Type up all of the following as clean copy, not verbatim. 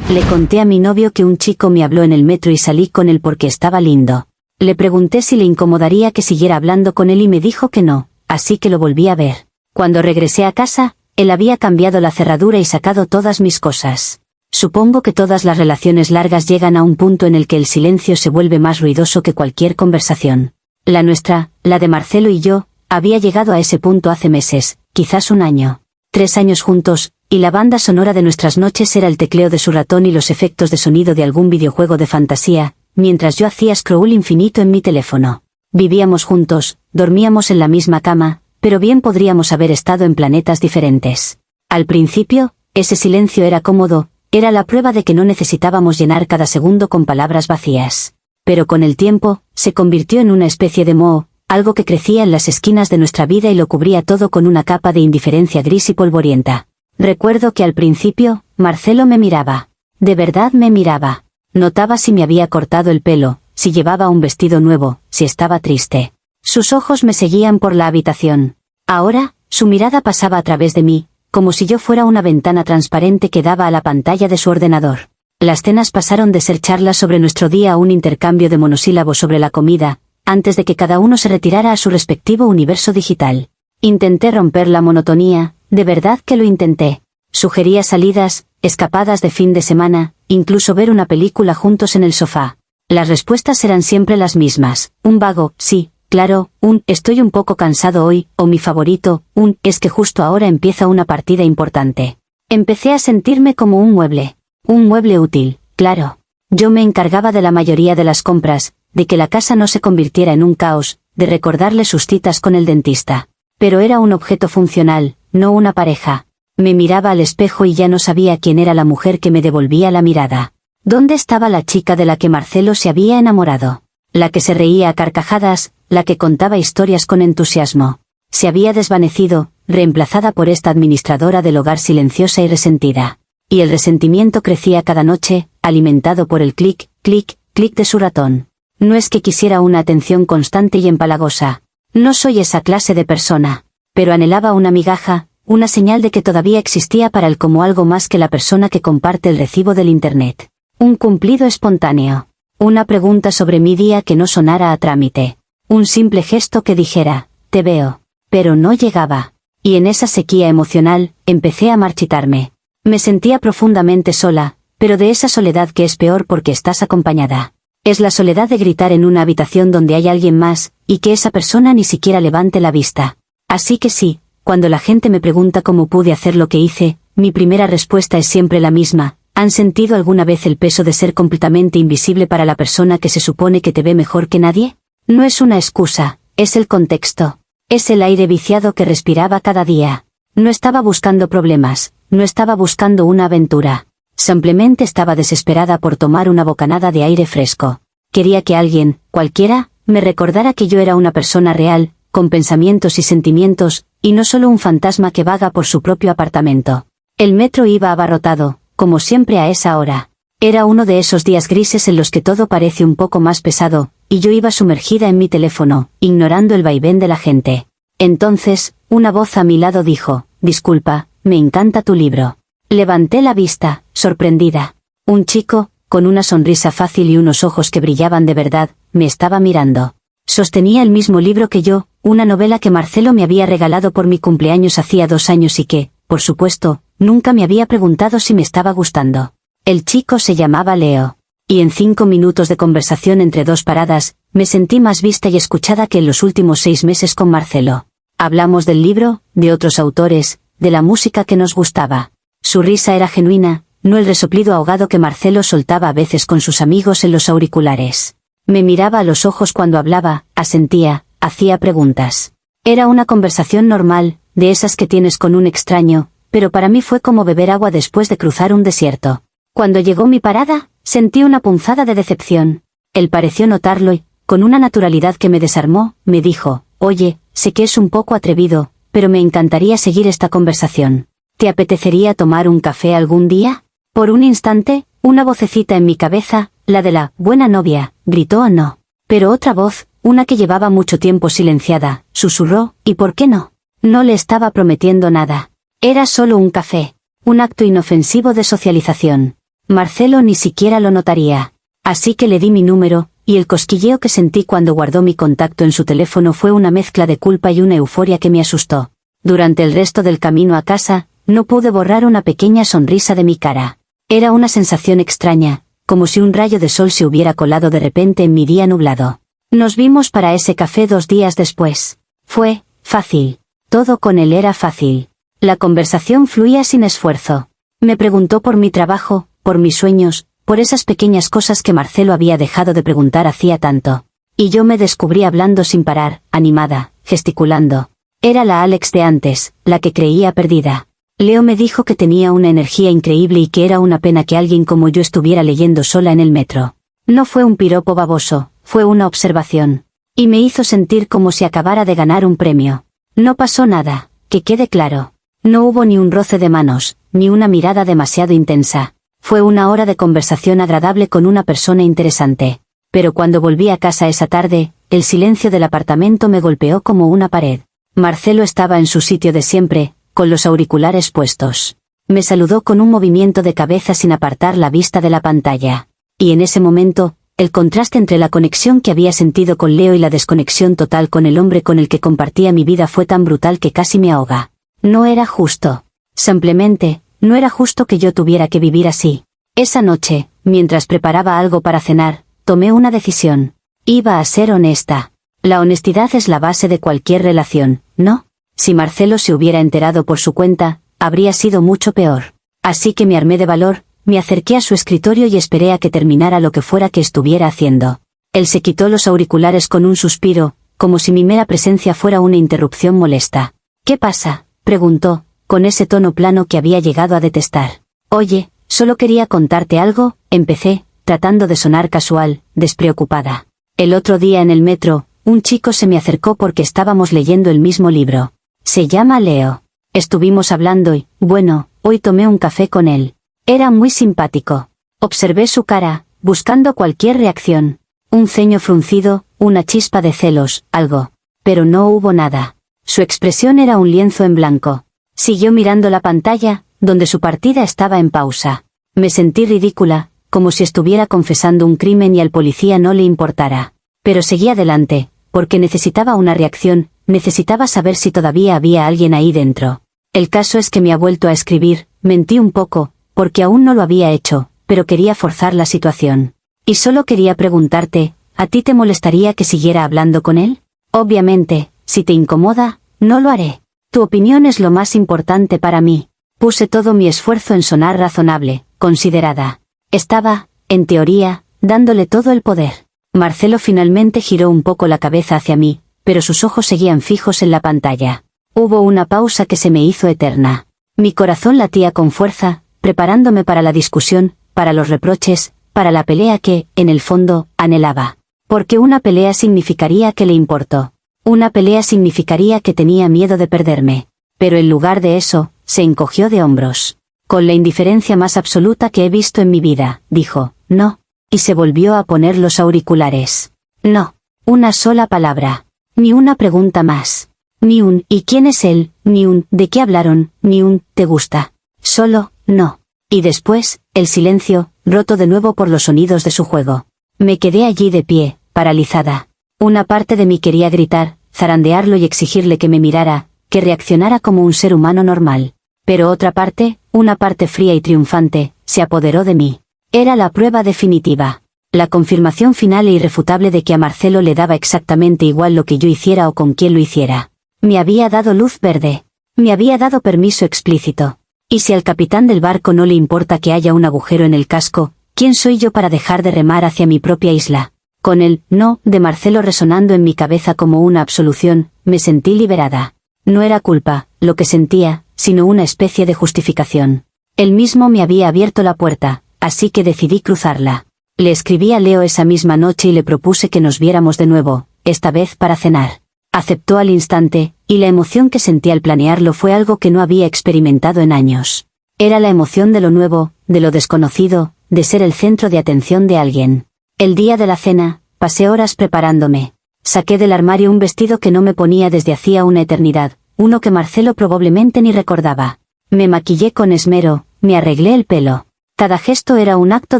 Le conté a mi novio que un chico me habló en el metro y salí con él porque estaba lindo. Le pregunté si le incomodaría que siguiera hablando con él y me dijo que no, así que lo volví a ver. Cuando regresé a casa, él había cambiado la cerradura y sacado todas mis cosas. Supongo que todas las relaciones largas llegan a un punto en el que el silencio se vuelve más ruidoso que cualquier conversación. La nuestra, la de Marcelo y yo, había llegado a ese punto hace meses, quizás un año. 3 años juntos, y la banda sonora de nuestras noches era el tecleo de su ratón y los efectos de sonido de algún videojuego de fantasía, mientras yo hacía scroll infinito en mi teléfono. Vivíamos juntos, dormíamos en la misma cama, pero bien podríamos haber estado en planetas diferentes. Al principio, ese silencio era cómodo, era la prueba de que no necesitábamos llenar cada segundo con palabras vacías. Pero con el tiempo, se convirtió en una especie de moho, algo que crecía en las esquinas de nuestra vida y lo cubría todo con una capa de indiferencia gris y polvorienta. Recuerdo que al principio, Marcelo me miraba. De verdad me miraba. Notaba si me había cortado el pelo, si llevaba un vestido nuevo, si estaba triste. Sus ojos me seguían por la habitación. Ahora, su mirada pasaba a través de mí, como si yo fuera una ventana transparente que daba a la pantalla de su ordenador. Las cenas pasaron de ser charlas sobre nuestro día a un intercambio de monosílabos sobre la comida, antes de que cada uno se retirara a su respectivo universo digital. Intenté romper la monotonía, de verdad que lo intenté. Sugería salidas, escapadas de fin de semana, incluso ver una película juntos en el sofá. Las respuestas eran siempre las mismas, un vago, sí, claro, un estoy un poco cansado hoy, o mi favorito, un es que justo ahora empieza una partida importante. Empecé a sentirme como un mueble útil, claro. Yo me encargaba de la mayoría de las compras, de que la casa no se convirtiera en un caos, de recordarle sus citas con el dentista. Pero era un objeto funcional, no una pareja. Me miraba al espejo y ya no sabía quién era la mujer que me devolvía la mirada. ¿Dónde estaba la chica de la que Marcelo se había enamorado? La que se reía a carcajadas, la que contaba historias con entusiasmo. Se había desvanecido, reemplazada por esta administradora del hogar silenciosa y resentida. Y el resentimiento crecía cada noche, alimentado por el clic, clic, clic de su ratón. No es que quisiera una atención constante y empalagosa. No soy esa clase de persona. Pero anhelaba una migaja, una señal de que todavía existía para él como algo más que la persona que comparte el recibo del Internet. Un cumplido espontáneo. Una pregunta sobre mi día que no sonara a trámite. Un simple gesto que dijera, te veo. Pero no llegaba. Y en esa sequía emocional, empecé a marchitarme. Me sentía profundamente sola, pero de esa soledad que es peor porque estás acompañada. Es la soledad de gritar en una habitación donde hay alguien más, y que esa persona ni siquiera levante la vista. Así que sí, cuando la gente me pregunta cómo pude hacer lo que hice, mi primera respuesta es siempre la misma. ¿Han sentido alguna vez el peso de ser completamente invisible para la persona que se supone que te ve mejor que nadie? No es una excusa, es el contexto. Es el aire viciado que respiraba cada día. No estaba buscando problemas, no estaba buscando una aventura. Simplemente estaba desesperada por tomar una bocanada de aire fresco. Quería que alguien, cualquiera, me recordara que yo era una persona real, con pensamientos y sentimientos, y no solo un fantasma que vaga por su propio apartamento. El metro iba abarrotado, como siempre a esa hora. Era uno de esos días grises en los que todo parece un poco más pesado, y yo iba sumergida en mi teléfono, ignorando el vaivén de la gente. Entonces, una voz a mi lado dijo, disculpa, me encanta tu libro. Levanté la vista, sorprendida. Un chico, con una sonrisa fácil y unos ojos que brillaban de verdad, me estaba mirando. Sostenía el mismo libro que yo, una novela que Marcelo me había regalado por mi cumpleaños hacía 2 años y que, por supuesto, nunca me había preguntado si me estaba gustando. El chico se llamaba Leo. Y en 5 minutos de conversación entre 2 paradas, me sentí más vista y escuchada que en los últimos 6 meses con Marcelo. Hablamos del libro, de otros autores, de la música que nos gustaba. Su risa era genuina, no el resoplido ahogado que Marcelo soltaba a veces con sus amigos en los auriculares. Me miraba a los ojos cuando hablaba, asentía, hacía preguntas. Era una conversación normal, de esas que tienes con un extraño, pero para mí fue como beber agua después de cruzar un desierto. Cuando llegó mi parada, sentí una punzada de decepción. Él pareció notarlo y, con una naturalidad que me desarmó, me dijo, oye, sé que es un poco atrevido, pero me encantaría seguir esta conversación. ¿Te apetecería tomar un café algún día? Por un instante, una vocecita en mi cabeza, la de la buena novia, gritó o no. Pero otra voz, una que llevaba mucho tiempo silenciada, susurró, ¿y por qué no? No le estaba prometiendo nada. Era solo un café. Un acto inofensivo de socialización. Marcelo ni siquiera lo notaría. Así que le di mi número, y el cosquilleo que sentí cuando guardó mi contacto en su teléfono fue una mezcla de culpa y una euforia que me asustó. Durante el resto del camino a casa, no pude borrar una pequeña sonrisa de mi cara. Era una sensación extraña, como si un rayo de sol se hubiera colado de repente en mi día nublado. Nos vimos para ese café 2 días después. Fue fácil. Todo con él era fácil. La conversación fluía sin esfuerzo. Me preguntó por mi trabajo, por mis sueños, por esas pequeñas cosas que Marcelo había dejado de preguntar hacía tanto. Y yo me descubrí hablando sin parar, animada, gesticulando. Era la Alex de antes, la que creía perdida. Leo me dijo que tenía una energía increíble y que era una pena que alguien como yo estuviera leyendo sola en el metro. No fue un piropo baboso, fue una observación. Y me hizo sentir como si acabara de ganar un premio. No pasó nada, que quede claro. No hubo ni un roce de manos, ni una mirada demasiado intensa. Fue una hora de conversación agradable con una persona interesante. Pero cuando volví a casa esa tarde, el silencio del apartamento me golpeó como una pared. Marcelo estaba en su sitio de siempre, con los auriculares puestos. Me saludó con un movimiento de cabeza sin apartar la vista de la pantalla. Y en ese momento, el contraste entre la conexión que había sentido con Leo y la desconexión total con el hombre con el que compartía mi vida fue tan brutal que casi me ahoga. No era justo. Simplemente, no era justo que yo tuviera que vivir así. Esa noche, mientras preparaba algo para cenar, tomé una decisión. Iba a ser honesta. La honestidad es la base de cualquier relación, ¿no? Si Marcelo se hubiera enterado por su cuenta, habría sido mucho peor. Así que me armé de valor, me acerqué a su escritorio y esperé a que terminara lo que fuera que estuviera haciendo. Él se quitó los auriculares con un suspiro, como si mi mera presencia fuera una interrupción molesta. ¿Qué pasa?, preguntó, con ese tono plano que había llegado a detestar. Oye, solo quería contarte algo, empecé, tratando de sonar casual, despreocupada. El otro día en el metro, un chico se me acercó porque estábamos leyendo el mismo libro. Se llama Leo. Estuvimos hablando y, bueno, hoy tomé un café con él. Era muy simpático. Observé su cara, buscando cualquier reacción. Un ceño fruncido, una chispa de celos, algo. Pero no hubo nada. Su expresión era un lienzo en blanco. Siguió mirando la pantalla, donde su partida estaba en pausa. Me sentí ridícula, como si estuviera confesando un crimen y al policía no le importara. Pero seguí adelante, porque necesitaba una reacción, necesitaba saber si todavía había alguien ahí dentro. El caso es que me ha vuelto a escribir, mentí un poco, porque aún no lo había hecho, pero quería forzar la situación. Y solo quería preguntarte, ¿a ti te molestaría que siguiera hablando con él? Obviamente, si te incomoda, no lo haré. Tu opinión es lo más importante para mí. Puse todo mi esfuerzo en sonar razonable, considerada. Estaba, en teoría, dándole todo el poder. Marcelo finalmente giró un poco la cabeza hacia mí, pero sus ojos seguían fijos en la pantalla. Hubo una pausa que se me hizo eterna. Mi corazón latía con fuerza, preparándome para la discusión, para los reproches, para la pelea que, en el fondo, anhelaba. Porque una pelea significaría que le importó. Una pelea significaría que tenía miedo de perderme. Pero en lugar de eso, se encogió de hombros. Con la indiferencia más absoluta que he visto en mi vida, dijo, no. Y se volvió a poner los auriculares. No. Una sola palabra. Ni una pregunta más. Ni un ¿y quién es él?, ni un ¿de qué hablaron?, ni un ¿te gusta? Solo, no. Y después, el silencio, roto de nuevo por los sonidos de su juego. Me quedé allí de pie, paralizada. Una parte de mí quería gritar, zarandearlo y exigirle que me mirara, que reaccionara como un ser humano normal. Pero otra parte, una parte fría y triunfante, se apoderó de mí. Era la prueba definitiva. La confirmación final e irrefutable de que a Marcelo le daba exactamente igual lo que yo hiciera o con quién lo hiciera. Me había dado luz verde. Me había dado permiso explícito. Y si al capitán del barco no le importa que haya un agujero en el casco, ¿quién soy yo para dejar de remar hacia mi propia isla? Con el no de Marcelo resonando en mi cabeza como una absolución, me sentí liberada. No era culpa, lo que sentía, sino una especie de justificación. Él mismo me había abierto la puerta, así que decidí cruzarla. Le escribí a Leo esa misma noche y le propuse que nos viéramos de nuevo, esta vez para cenar. Aceptó al instante, y la emoción que sentí al planearlo fue algo que no había experimentado en años. Era la emoción de lo nuevo, de lo desconocido, de ser el centro de atención de alguien. El día de la cena, pasé horas preparándome. Saqué del armario un vestido que no me ponía desde hacía una eternidad, uno que Marcelo probablemente ni recordaba. Me maquillé con esmero, me arreglé el pelo. Cada gesto era un acto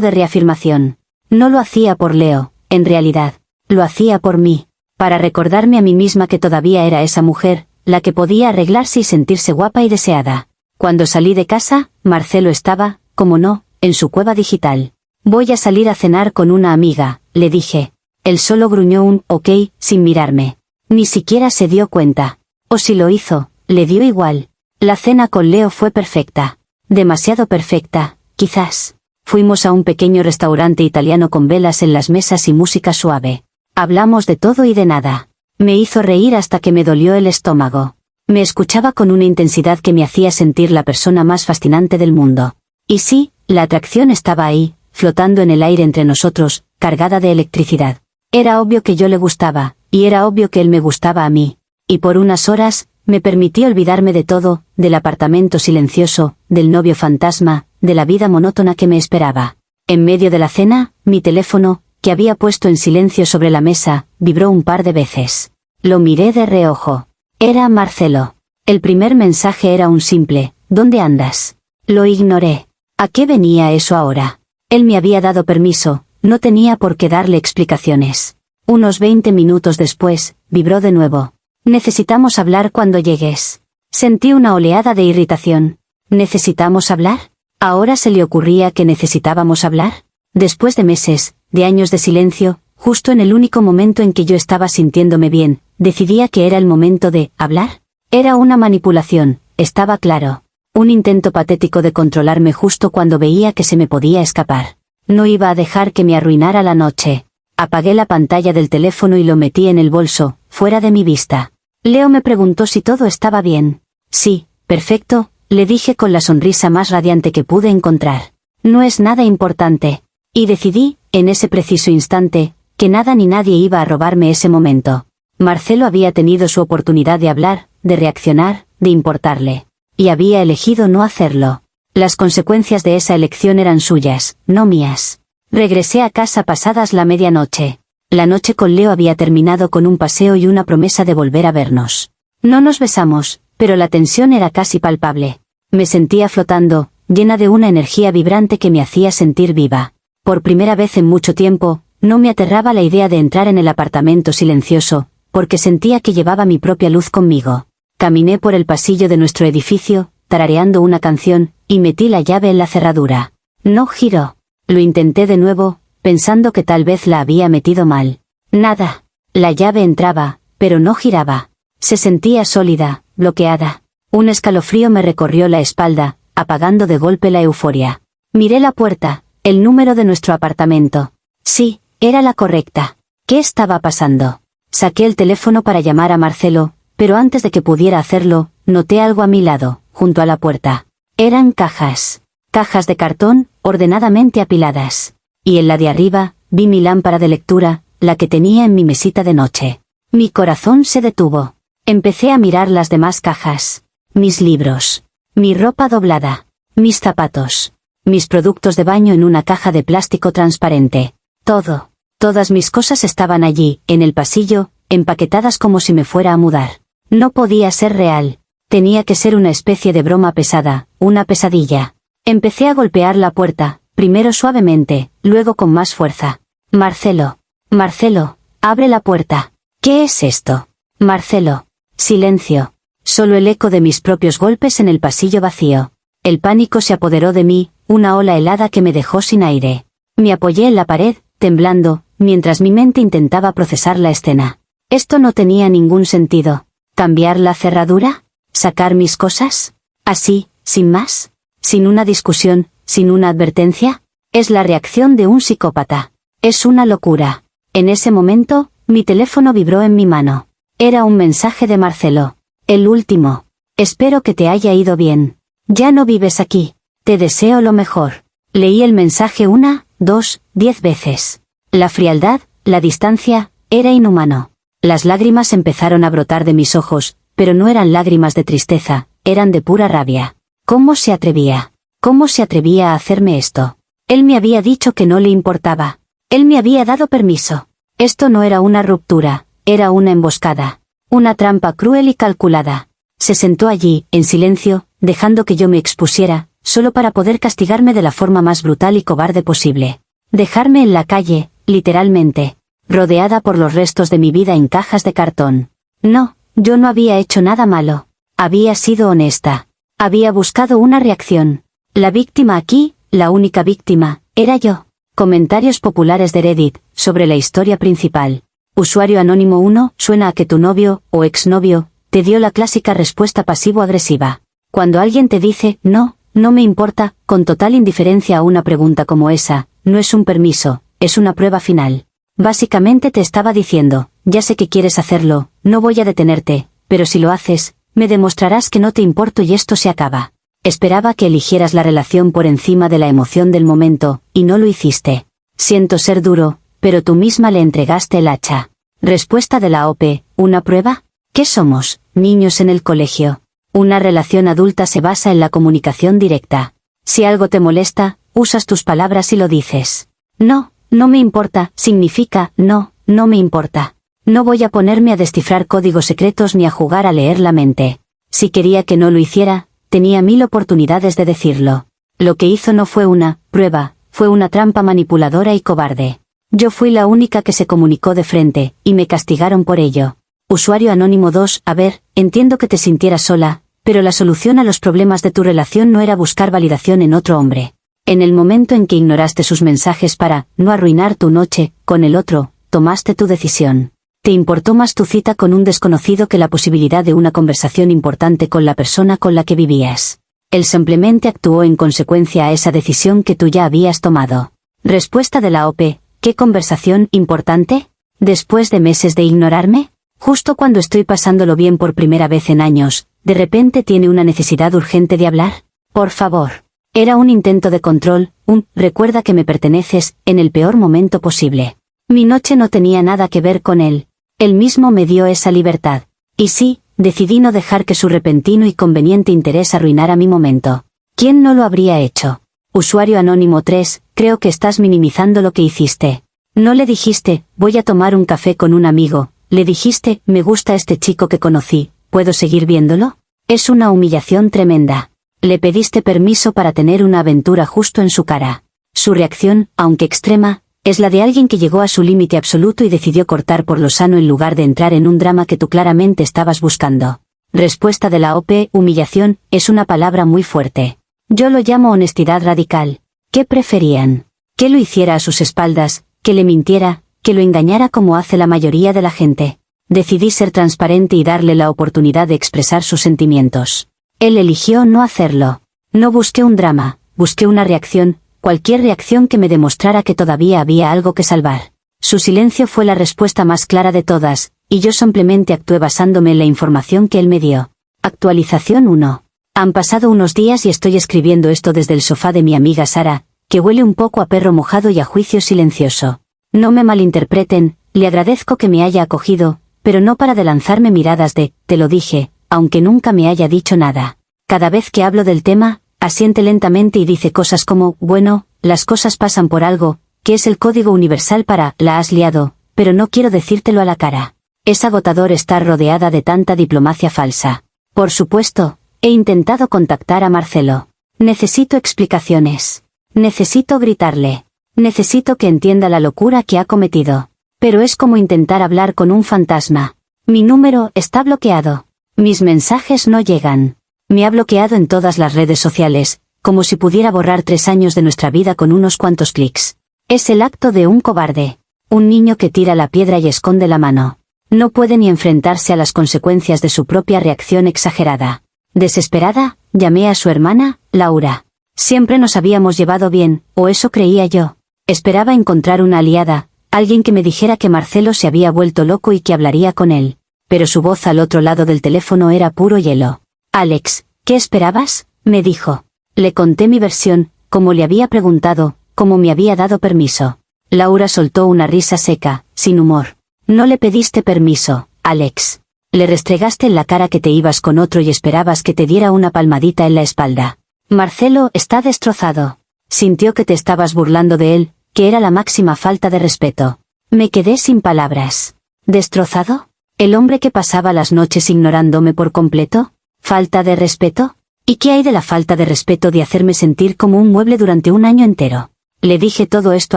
de reafirmación. No lo hacía por Leo, en realidad, lo hacía por mí, para recordarme a mí misma que todavía era esa mujer, la que podía arreglarse y sentirse guapa y deseada. Cuando salí de casa, Marcelo estaba, como no, en su cueva digital. Voy a salir a cenar con una amiga, le dije. Él solo gruñó un ok, sin mirarme. Ni siquiera se dio cuenta. O si lo hizo, le dio igual. La cena con Leo fue perfecta. Demasiado perfecta, quizás. Fuimos a un pequeño restaurante italiano con velas en las mesas y música suave. Hablamos de todo y de nada. Me hizo reír hasta que me dolió el estómago. Me escuchaba con una intensidad que me hacía sentir la persona más fascinante del mundo. Y sí, la atracción estaba ahí, flotando en el aire entre nosotros, cargada de electricidad. Era obvio que yo le gustaba, y era obvio que él me gustaba a mí. Y por unas horas, me permití olvidarme de todo, del apartamento silencioso, del novio fantasma, de la vida monótona que me esperaba. En medio de la cena, mi teléfono, que había puesto en silencio sobre la mesa, vibró un par de veces. Lo miré de reojo. Era Marcelo. El primer mensaje era un simple, ¿dónde andas? Lo ignoré. ¿A qué venía eso ahora? Él me había dado permiso, no tenía por qué darle explicaciones. Unos 20 minutos después, vibró de nuevo. Necesitamos hablar cuando llegues. Sentí una oleada de irritación. ¿Necesitamos hablar? ¿Ahora se le ocurría que necesitábamos hablar? Después de meses, de años de silencio, justo en el único momento en que yo estaba sintiéndome bien, decidía que era el momento de hablar. Era una manipulación, estaba claro. Un intento patético de controlarme justo cuando veía que se me podía escapar. No iba a dejar que me arruinara la noche. Apagué la pantalla del teléfono y lo metí en el bolso, fuera de mi vista. Leo me preguntó si todo estaba bien. Sí, perfecto, le dije con la sonrisa más radiante que pude encontrar. No es nada importante. Y decidí, en ese preciso instante, que nada ni nadie iba a robarme ese momento. Marcelo había tenido su oportunidad de hablar, de reaccionar, de importarle. Y había elegido no hacerlo. Las consecuencias de esa elección eran suyas, no mías. Regresé a casa pasadas la medianoche. La noche con Leo había terminado con un paseo y una promesa de volver a vernos. No nos besamos, pero la tensión era casi palpable. Me sentía flotando, llena de una energía vibrante que me hacía sentir viva. Por primera vez en mucho tiempo, no me aterraba la idea de entrar en el apartamento silencioso, porque sentía que llevaba mi propia luz conmigo. Caminé por el pasillo de nuestro edificio, tarareando una canción, y metí la llave en la cerradura. No giró. Lo intenté de nuevo, pensando que tal vez la había metido mal. Nada. La llave entraba, pero no giraba. Se sentía sólida, bloqueada. Un escalofrío me recorrió la espalda, apagando de golpe la euforia. Miré la puerta, el número de nuestro apartamento. Sí, era la correcta. ¿Qué estaba pasando? Saqué el teléfono para llamar a Marcelo, pero antes de que pudiera hacerlo, noté algo a mi lado, junto a la puerta. Eran cajas. Cajas de cartón, ordenadamente apiladas. Y en la de arriba, vi mi lámpara de lectura, la que tenía en mi mesita de noche. Mi corazón se detuvo. Empecé a mirar las demás cajas. Mis libros. Mi ropa doblada. Mis zapatos. Mis productos de baño en una caja de plástico transparente. Todo. Todas mis cosas estaban allí, en el pasillo, empaquetadas como si me fuera a mudar. No podía ser real. Tenía que ser una especie de broma pesada, una pesadilla. Empecé a golpear la puerta, primero suavemente, luego con más fuerza. Marcelo. Marcelo, abre la puerta. ¿Qué es esto? Marcelo. Silencio. Solo el eco de mis propios golpes en el pasillo vacío. El pánico se apoderó de mí, una ola helada que me dejó sin aire. Me apoyé en la pared, temblando, mientras mi mente intentaba procesar la escena. Esto no tenía ningún sentido. ¿Cambiar la cerradura? ¿Sacar mis cosas? ¿Así, sin más? ¿Sin una discusión, sin una advertencia? Es la reacción de un psicópata. Es una locura. En ese momento, mi teléfono vibró en mi mano. Era un mensaje de Marcelo. El último. Espero que te haya ido bien. Ya no vives aquí. Te deseo lo mejor. Leí el mensaje 1, 2, 10 veces. La frialdad, la distancia, era inhumano. Las lágrimas empezaron a brotar de mis ojos, pero no eran lágrimas de tristeza, eran de pura rabia. ¿Cómo se atrevía? ¿Cómo se atrevía a hacerme esto? Él me había dicho que no le importaba. Él me había dado permiso. Esto no era una ruptura, era una emboscada. Una trampa cruel y calculada. Se sentó allí, en silencio, dejando que yo me expusiera, solo para poder castigarme de la forma más brutal y cobarde posible. Dejarme en la calle, literalmente, rodeada por los restos de mi vida en cajas de cartón. No, yo no había hecho nada malo. Había sido honesta. Había buscado una reacción. La víctima aquí, la única víctima, era yo. Comentarios populares de Reddit, sobre la historia principal. Usuario anónimo 1, suena a que tu novio, o exnovio, te dio la clásica respuesta pasivo-agresiva. Cuando alguien te dice, no, no me importa, con total indiferencia a una pregunta como esa, no es un permiso, es una prueba final. Básicamente te estaba diciendo, ya sé que quieres hacerlo, no voy a detenerte, pero si lo haces, me demostrarás que no te importo y esto se acaba. Esperaba que eligieras la relación por encima de la emoción del momento, y no lo hiciste. Siento ser duro, pero tú misma le entregaste el hacha. Respuesta de la OP, ¿una prueba? ¿Qué somos, niños en el colegio? Una relación adulta se basa en la comunicación directa. Si algo te molesta, usas tus palabras y lo dices. No, no me importa, significa, no, no me importa. No voy a ponerme a descifrar códigos secretos ni a jugar a leer la mente. Si quería que no lo hiciera, tenía 1000 oportunidades de decirlo. Lo que hizo no fue una prueba, fue una trampa manipuladora y cobarde. Yo fui la única que se comunicó de frente, y me castigaron por ello. Usuario anónimo 2, a ver, entiendo que te sintieras sola, pero la solución a los problemas de tu relación no era buscar validación en otro hombre. En el momento en que ignoraste sus mensajes para no arruinar tu noche con el otro, tomaste tu decisión. Te importó más tu cita con un desconocido que la posibilidad de una conversación importante con la persona con la que vivías. Él simplemente actuó en consecuencia a esa decisión que tú ya habías tomado. Respuesta de la OP, ¿qué conversación importante? ¿Después de meses de ignorarme? Justo cuando estoy pasándolo bien por primera vez en años, ¿de repente tiene una necesidad urgente de hablar? Por favor. Era un intento de control, recuerda que me perteneces, en el peor momento posible. Mi noche no tenía nada que ver con él. Él mismo me dio esa libertad. Y sí, decidí no dejar que su repentino y conveniente interés arruinara mi momento. ¿Quién no lo habría hecho? Usuario anónimo 3, creo que estás minimizando lo que hiciste. No le dijiste, voy a tomar un café con un amigo, le dijiste, me gusta este chico que conocí, ¿puedo seguir viéndolo? Es una humillación tremenda. Le pediste permiso para tener una aventura justo en su cara. Su reacción, aunque extrema, es la de alguien que llegó a su límite absoluto y decidió cortar por lo sano en lugar de entrar en un drama que tú claramente estabas buscando. Respuesta de la OP, humillación, es una palabra muy fuerte. Yo lo llamo honestidad radical. ¿Qué preferían? ¿Que lo hiciera a sus espaldas, que le mintiera, que lo engañara como hace la mayoría de la gente? Decidí ser transparente y darle la oportunidad de expresar sus sentimientos. Él eligió no hacerlo. No busqué un drama, busqué una reacción, cualquier reacción que me demostrara que todavía había algo que salvar. Su silencio fue la respuesta más clara de todas, y yo simplemente actué basándome en la información que él me dio. Actualización 1. Han pasado unos días y estoy escribiendo esto desde el sofá de mi amiga Sara, que huele un poco a perro mojado y a juicio silencioso. No me malinterpreten, le agradezco que me haya acogido, pero no para de lanzarme miradas de, te lo dije, aunque nunca me haya dicho nada. Cada vez que hablo del tema, asiente lentamente y dice cosas como, bueno, las cosas pasan por algo, que es el código universal para, la has liado, pero no quiero decírtelo a la cara. Es agotador estar rodeada de tanta diplomacia falsa. Por supuesto, he intentado contactar a Marcelo. Necesito explicaciones. Necesito gritarle. Necesito que entienda la locura que ha cometido. Pero es como intentar hablar con un fantasma. Mi número está bloqueado. Mis mensajes no llegan. Me ha bloqueado en todas las redes sociales, como si pudiera borrar 3 años de nuestra vida con unos cuantos clics. Es el acto de un cobarde. Un niño que tira la piedra y esconde la mano. No puede ni enfrentarse a las consecuencias de su propia reacción exagerada. Desesperada, llamé a su hermana, Laura. Siempre nos habíamos llevado bien, o eso creía yo. Esperaba encontrar una aliada, alguien que me dijera que Marcelo se había vuelto loco y que hablaría con él. Pero su voz al otro lado del teléfono era puro hielo. Alex, ¿qué esperabas?, me dijo. Le conté mi versión, como le había preguntado, como me había dado permiso. Laura soltó una risa seca, sin humor. No le pediste permiso, Alex. Le restregaste en la cara que te ibas con otro y esperabas que te diera una palmadita en la espalda. Marcelo está destrozado. Sintió que te estabas burlando de él, que era la máxima falta de respeto. Me quedé sin palabras. ¿Destrozado? ¿El hombre que pasaba las noches ignorándome por completo? ¿Falta de respeto? ¿Y qué hay de la falta de respeto de hacerme sentir como un mueble durante un año entero? Le dije todo esto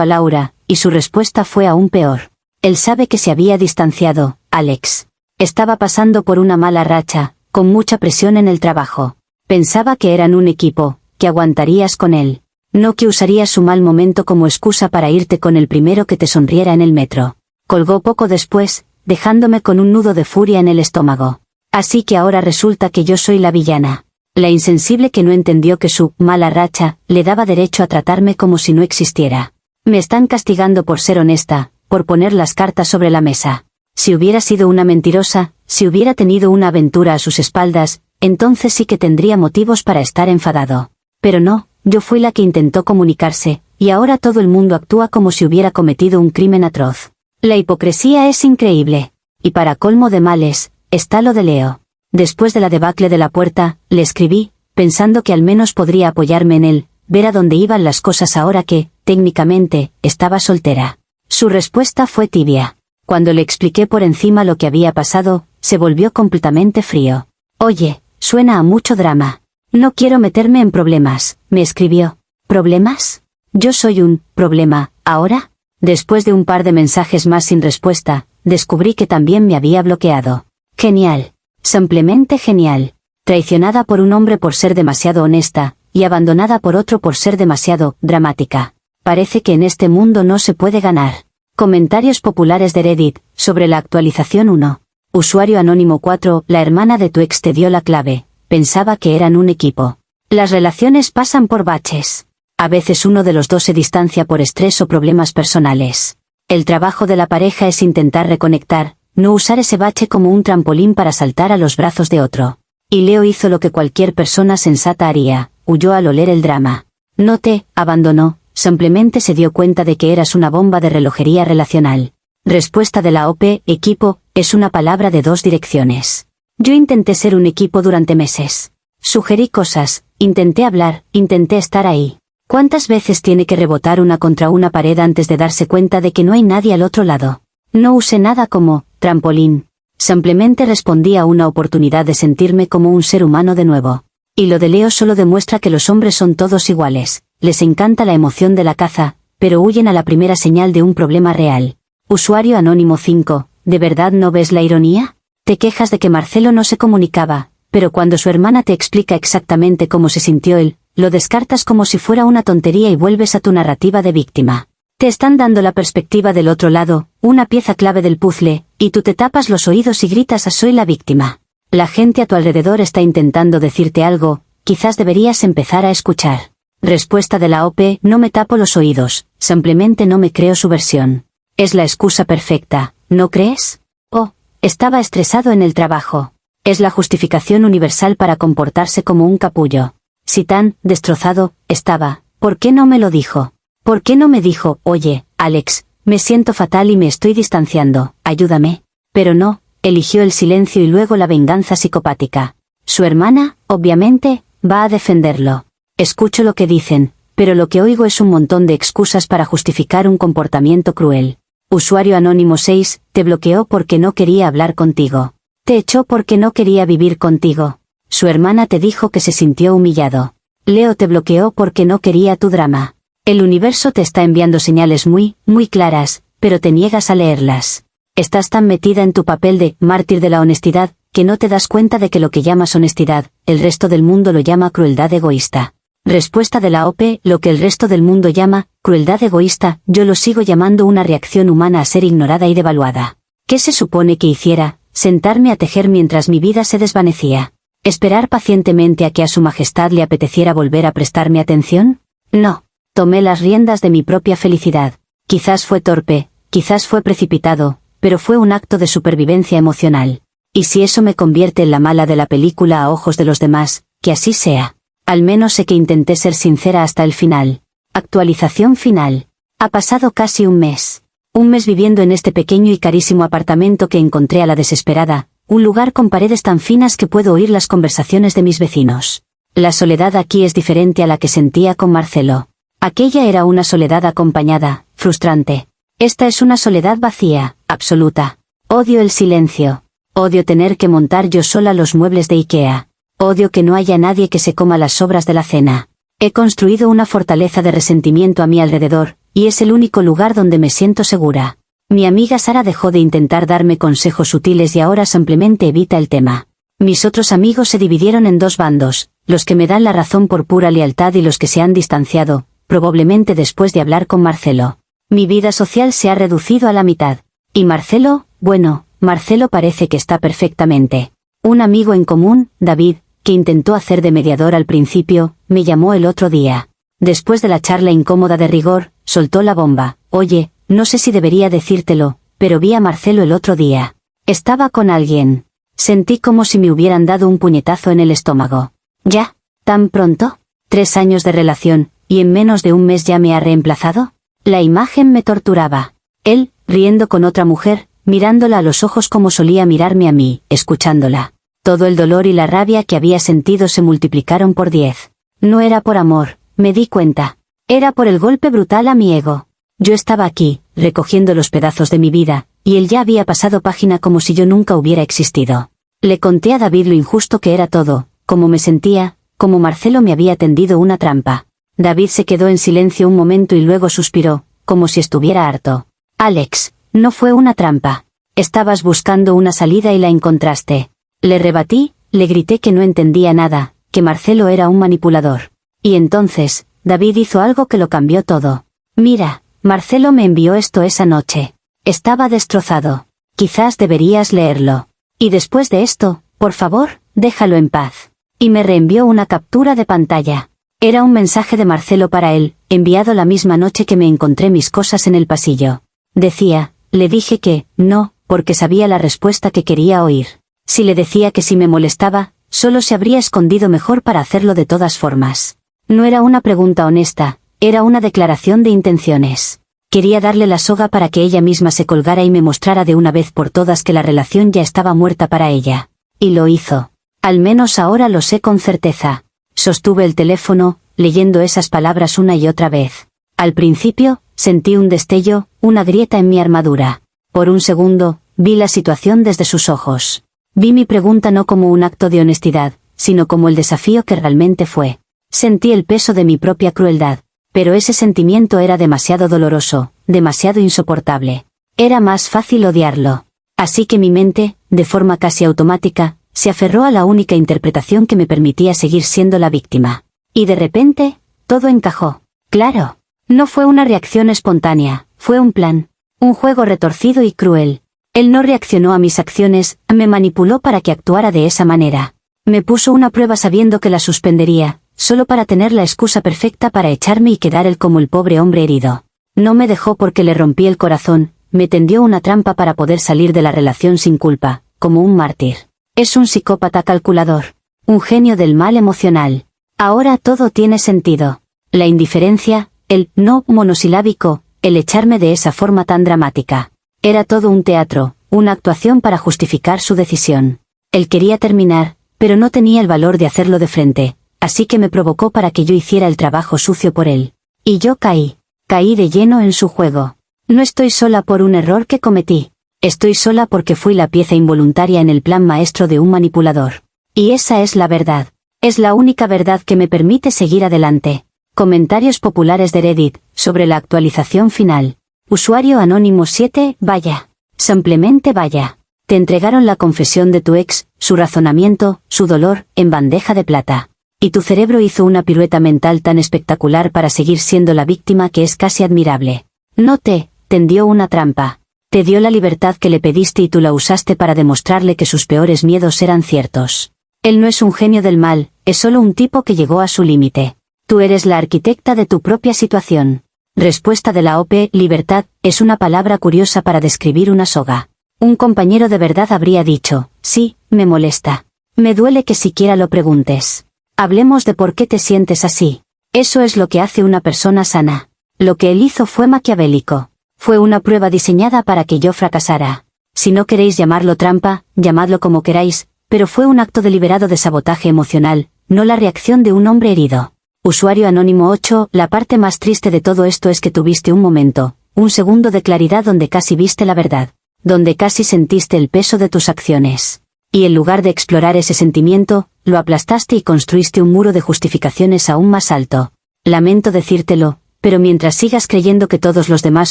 a Laura, y su respuesta fue aún peor. Él sabe que se había distanciado, Alex. Estaba pasando por una mala racha, con mucha presión en el trabajo. Pensaba que eran un equipo, que aguantarías con él. No que usarías su mal momento como excusa para irte con el primero que te sonriera en el metro. Colgó poco después, dejándome con un nudo de furia en el estómago. Así que ahora resulta que yo soy la villana. La insensible que no entendió que su mala racha le daba derecho a tratarme como si no existiera. Me están castigando por ser honesta, por poner las cartas sobre la mesa. Si hubiera sido una mentirosa, si hubiera tenido una aventura a sus espaldas, entonces sí que tendría motivos para estar enfadado. Pero no, yo fui la que intentó comunicarse, y ahora todo el mundo actúa como si hubiera cometido un crimen atroz. La hipocresía es increíble. Y para colmo de males, está lo de Leo. Después de la debacle de la puerta, le escribí, pensando que al menos podría apoyarme en él, ver a dónde iban las cosas ahora que, técnicamente, estaba soltera. Su respuesta fue tibia. Cuando le expliqué por encima lo que había pasado, se volvió completamente frío. Oye, suena a mucho drama. No quiero meterme en problemas, me escribió. ¿Problemas? ¿Yo soy un problema, ahora? Después de un par de mensajes más sin respuesta, descubrí que también me había bloqueado. Genial. Simplemente genial. Traicionada por un hombre por ser demasiado honesta, y abandonada por otro por ser demasiado dramática. Parece que en este mundo no se puede ganar. Comentarios populares de Reddit, sobre la actualización 1. Usuario anónimo 4, la hermana de tu ex te dio la clave, pensaba que eran un equipo. Las relaciones pasan por baches. A veces uno de los dos se distancia por estrés o problemas personales. El trabajo de la pareja es intentar reconectar, no usar ese bache como un trampolín para saltar a los brazos de otro. Y Leo hizo lo que cualquier persona sensata haría, huyó al oler el drama. No te abandonó, simplemente se dio cuenta de que eras una bomba de relojería relacional. Respuesta de la OP, equipo, es una palabra de dos direcciones. Yo intenté ser un equipo durante meses. Sugerí cosas, intenté hablar, intenté estar ahí. ¿Cuántas veces tiene que rebotar una contra una pared antes de darse cuenta de que no hay nadie al otro lado? No usé nada como trampolín. Simplemente respondí a una oportunidad de sentirme como un ser humano de nuevo. Y lo de Leo solo demuestra que los hombres son todos iguales. Les encanta la emoción de la caza, pero huyen a la primera señal de un problema real. Usuario anónimo 5, ¿de verdad no ves la ironía? Te quejas de que Marcelo no se comunicaba, pero cuando su hermana te explica exactamente cómo se sintió él, lo descartas como si fuera una tontería y vuelves a tu narrativa de víctima. Te están dando la perspectiva del otro lado, una pieza clave del puzzle, y tú te tapas los oídos y gritas a soy la víctima. La gente a tu alrededor está intentando decirte algo, quizás deberías empezar a escuchar. Respuesta de la OP, no me tapo los oídos, simplemente no me creo su versión. Es la excusa perfecta, ¿no crees? Oh, estaba estresado en el trabajo. Es la justificación universal para comportarse como un capullo. Si tan destrozado estaba, ¿por qué no me lo dijo? ¿Por qué no me dijo, oye, Alex, me siento fatal y me estoy distanciando, ayúdame? Pero no, eligió el silencio y luego la venganza psicopática. Su hermana, obviamente, va a defenderlo. Escucho lo que dicen, pero lo que oigo es un montón de excusas para justificar un comportamiento cruel. Usuario anónimo 6, te bloqueó porque no quería hablar contigo. Te echó porque no quería vivir contigo. Su hermana te dijo que se sintió humillado. Leo te bloqueó porque no quería tu drama. El universo te está enviando señales muy claras, pero te niegas a leerlas. Estás tan metida en tu papel de mártir de la honestidad, que no te das cuenta de que lo que llamas honestidad, el resto del mundo lo llama crueldad egoísta. Respuesta de la OP, lo que el resto del mundo llama crueldad egoísta, yo lo sigo llamando una reacción humana a ser ignorada y devaluada. ¿Qué se supone que hiciera? Sentarme a tejer mientras mi vida se desvanecía. ¿Esperar pacientemente a que a su majestad le apeteciera volver a prestarme atención? No. Tomé las riendas de mi propia felicidad. Quizás fue torpe, quizás fue precipitado, pero fue un acto de supervivencia emocional. Y si eso me convierte en la mala de la película a ojos de los demás, que así sea. Al menos sé que intenté ser sincera hasta el final. Actualización final. Ha pasado casi un mes. Un mes viviendo en este pequeño y carísimo apartamento que encontré a la desesperada, un lugar con paredes tan finas que puedo oír las conversaciones de mis vecinos. La soledad aquí es diferente a la que sentía con Marcelo. Aquella era una soledad acompañada, frustrante. Esta es una soledad vacía, absoluta. Odio el silencio. Odio tener que montar yo sola los muebles de IKEA. Odio que no haya nadie que se coma las sobras de la cena. He construido una fortaleza de resentimiento a mi alrededor, y es el único lugar donde me siento segura. Mi amiga Sara dejó de intentar darme consejos sutiles y ahora simplemente evita el tema. Mis otros amigos se dividieron en dos bandos, los que me dan la razón por pura lealtad y los que se han distanciado, probablemente después de hablar con Marcelo. Mi vida social se ha reducido a la mitad. ¿Y Marcelo? Bueno, Marcelo parece que está perfectamente. Un amigo en común, David, que intentó hacer de mediador al principio, me llamó el otro día. Después de la charla incómoda de rigor, soltó la bomba. Oye, no sé si debería decírtelo, pero vi a Marcelo el otro día. Estaba con alguien. Sentí como si me hubieran dado un puñetazo en el estómago. ¿Ya? ¿Tan pronto? 3 años de relación, y en menos de un mes ya me ha reemplazado. La imagen me torturaba. Él, riendo con otra mujer, mirándola a los ojos como solía mirarme a mí, escuchándola. Todo el dolor y la rabia que había sentido se multiplicaron por 10. No era por amor, me di cuenta. Era por el golpe brutal a mi ego. Yo estaba aquí, recogiendo los pedazos de mi vida, y él ya había pasado página como si yo nunca hubiera existido. Le conté a David lo injusto que era todo, cómo me sentía, cómo Marcelo me había tendido una trampa. David se quedó en silencio un momento y luego suspiró, como si estuviera harto. Alex, no fue una trampa. Estabas buscando una salida y la encontraste. Le rebatí, le grité que no entendía nada, que Marcelo era un manipulador. Y entonces, David hizo algo que lo cambió todo. Mira, Marcelo me envió esto esa noche. Estaba destrozado. Quizás deberías leerlo. Y después de esto, por favor, déjalo en paz. Y me reenvió una captura de pantalla. Era un mensaje de Marcelo para él, enviado la misma noche que me encontré mis cosas en el pasillo. Decía, le dije que, no, porque sabía la respuesta que quería oír. Si le decía que si me molestaba, solo se habría escondido mejor para hacerlo de todas formas. No era una pregunta honesta, era una declaración de intenciones. Quería darle la soga para que ella misma se colgara y me mostrara de una vez por todas que la relación ya estaba muerta para ella. Y lo hizo. Al menos ahora lo sé con certeza. Sostuve el teléfono, leyendo esas palabras una y otra vez. Al principio, sentí un destello, una grieta en mi armadura. Por un segundo, vi la situación desde sus ojos. Vi mi pregunta no como un acto de honestidad, sino como el desafío que realmente fue. Sentí el peso de mi propia crueldad, pero ese sentimiento era demasiado doloroso, demasiado insoportable. Era más fácil odiarlo. Así que mi mente, de forma casi automática, se aferró a la única interpretación que me permitía seguir siendo la víctima. Y de repente, todo encajó. Claro, no fue una reacción espontánea, fue un plan. Un juego retorcido y cruel. Él no reaccionó a mis acciones, me manipuló para que actuara de esa manera. Me puso una prueba sabiendo que la suspendería, solo para tener la excusa perfecta para echarme y quedar él como el pobre hombre herido. No me dejó porque le rompí el corazón, me tendió una trampa para poder salir de la relación sin culpa, como un mártir. Es un psicópata calculador. Un genio del mal emocional. Ahora todo tiene sentido. La indiferencia, el no monosilábico, el echarme de esa forma tan dramática. Era todo un teatro, una actuación para justificar su decisión. Él quería terminar, pero no tenía el valor de hacerlo de frente, así que me provocó para que yo hiciera el trabajo sucio por él. Y yo caí de lleno en su juego. No estoy sola por un error que cometí. Estoy sola porque fui la pieza involuntaria en el plan maestro de un manipulador. Y esa es la verdad. Es la única verdad que me permite seguir adelante. Comentarios populares de Reddit, sobre la actualización final. Usuario anónimo 7, vaya. Simplemente vaya. Te entregaron la confesión de tu ex, su razonamiento, su dolor, en bandeja de plata. Y tu cerebro hizo una pirueta mental tan espectacular para seguir siendo la víctima que es casi admirable. No te tendió una trampa. Te dio la libertad que le pediste y tú la usaste para demostrarle que sus peores miedos eran ciertos. Él no es un genio del mal, es solo un tipo que llegó a su límite. Tú eres la arquitecta de tu propia situación. Respuesta de la OP, libertad, es una palabra curiosa para describir una soga. Un compañero de verdad habría dicho, sí, me molesta. Me duele que siquiera lo preguntes. Hablemos de por qué te sientes así. Eso es lo que hace una persona sana. Lo que él hizo fue maquiavélico. Fue una prueba diseñada para que yo fracasara. Si no queréis llamarlo trampa, llamadlo como queráis, pero fue un acto deliberado de sabotaje emocional, no la reacción de un hombre herido. Usuario anónimo 8, la parte más triste de todo esto es que tuviste un momento, un segundo de claridad donde casi viste la verdad, donde casi sentiste el peso de tus acciones. Y en lugar de explorar ese sentimiento, lo aplastaste y construiste un muro de justificaciones aún más alto. Lamento decírtelo, pero mientras sigas creyendo que todos los demás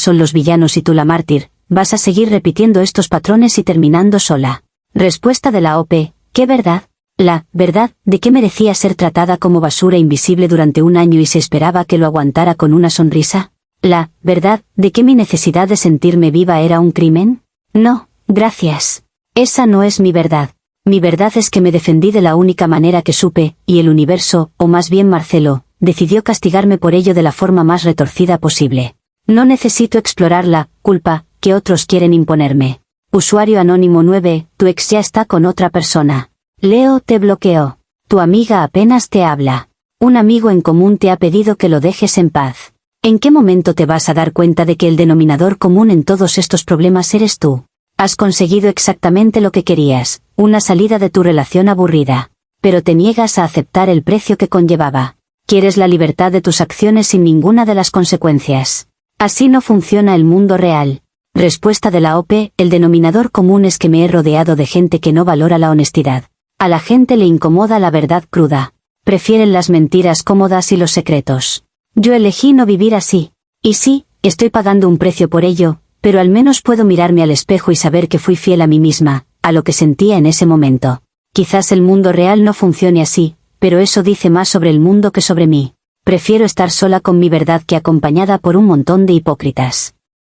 son los villanos y tú la mártir, vas a seguir repitiendo estos patrones y terminando sola. Respuesta de la OP, ¿qué verdad? La verdad de que merecía ser tratada como basura invisible durante un año y se esperaba que lo aguantara con una sonrisa. La verdad de que mi necesidad de sentirme viva era un crimen. No, gracias. Esa no es mi verdad. Mi verdad es que me defendí de la única manera que supe, y el universo, o más bien Marcelo, decidió castigarme por ello de la forma más retorcida posible. No necesito explorar la culpa que otros quieren imponerme. Usuario anónimo 9, tu ex ya está con otra persona. Leo te bloqueó. Tu amiga apenas te habla. Un amigo en común te ha pedido que lo dejes en paz. ¿En qué momento te vas a dar cuenta de que el denominador común en todos estos problemas eres tú? Has conseguido exactamente lo que querías, una salida de tu relación aburrida. Pero te niegas a aceptar el precio que conllevaba. Quieres la libertad de tus acciones sin ninguna de las consecuencias. Así no funciona el mundo real. Respuesta de la OP, el denominador común es que me he rodeado de gente que no valora la honestidad. A la gente le incomoda la verdad cruda. Prefieren las mentiras cómodas y los secretos. Yo elegí no vivir así. Y sí, estoy pagando un precio por ello, pero al menos puedo mirarme al espejo y saber que fui fiel a mí misma, a lo que sentía en ese momento. Quizás el mundo real no funcione así, pero eso dice más sobre el mundo que sobre mí. Prefiero estar sola con mi verdad que acompañada por un montón de hipócritas.